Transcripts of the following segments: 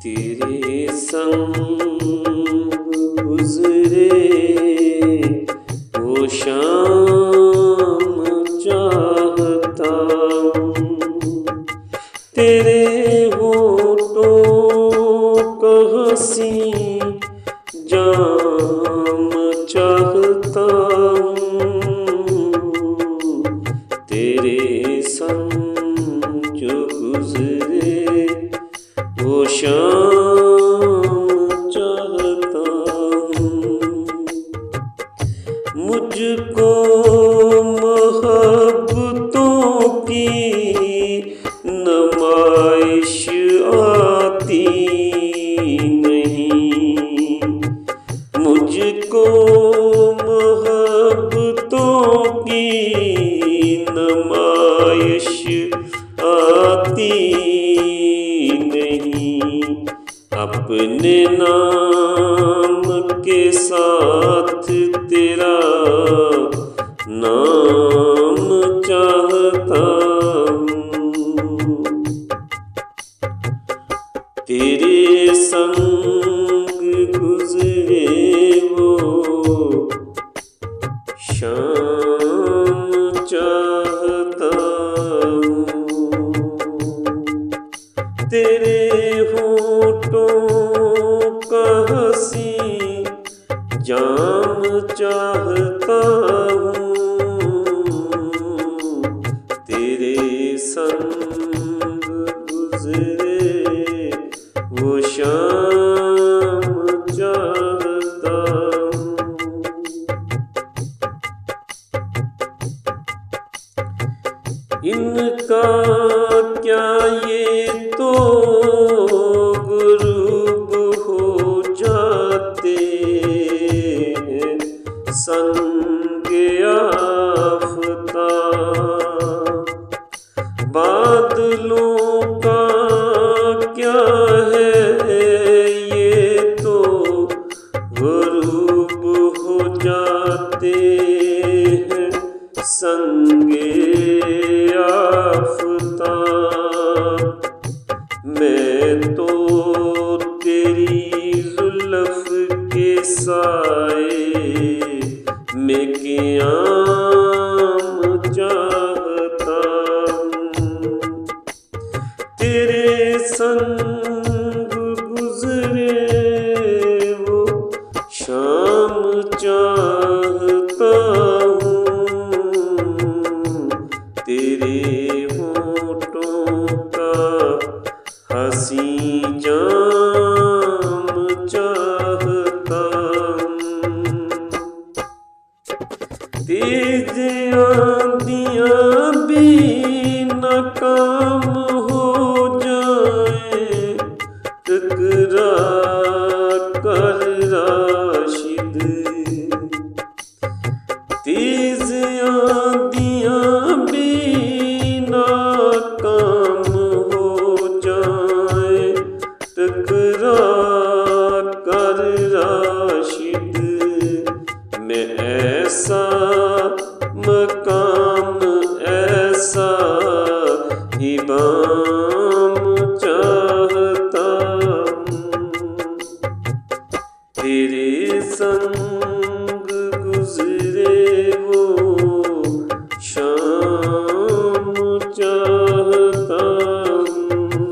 तेरे संग गुजरे वो शाम चाहता हूँ, तेरे होठों का हंसी जाम चाहता हूँ, तेरे संग जो गुजरे वो शाम चाहता हूँ। मुझको मोहब्बतों की नुमाइश आती नहीं, मुझको मोहब्बतों की नुमाइश आती नहीं। अपने नाम के साथ तेरा नाम चाहता हूँ, तेरे संग गुजरे वो शाम चाहता हूँ, तेरे होठों का हंसी जाम चाहता हूँ, तेरे संग गुजरे वो शाम चाहता हूँ। इनका क्या ये तो गुरूब हो जाते हैं, संगे आफ़ताब बादलों का क्या है ये तो गुरूब हो जाते हैं, संगे आफ़ताब। मैं तो तेरी जुल्फ़ के साए में क़याम चाहता हूँ, तेरे संग गुजरे वो शाम चाहता हूँ, तेरे होठों का हंसी जाम चाहता हूँ। तेज आंधियाँ भी नाकाम हो जाए, टकरा कर राशिद, तेज आंधियाँ भी नाकाम हो जाए, टकरा कर राशिद। मैं ऐसा मकाम ऐसा ही बाम चाहता हूँ, तेरे संग गुजरे वो शाम चाहता हूँ,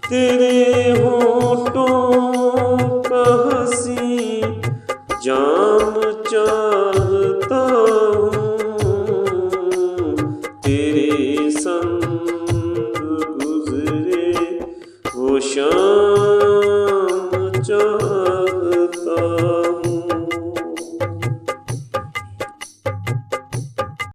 तेरे होठों का हंसी जाम चाहता हूँ, तेरे संग गुजरे वो शाम चाहता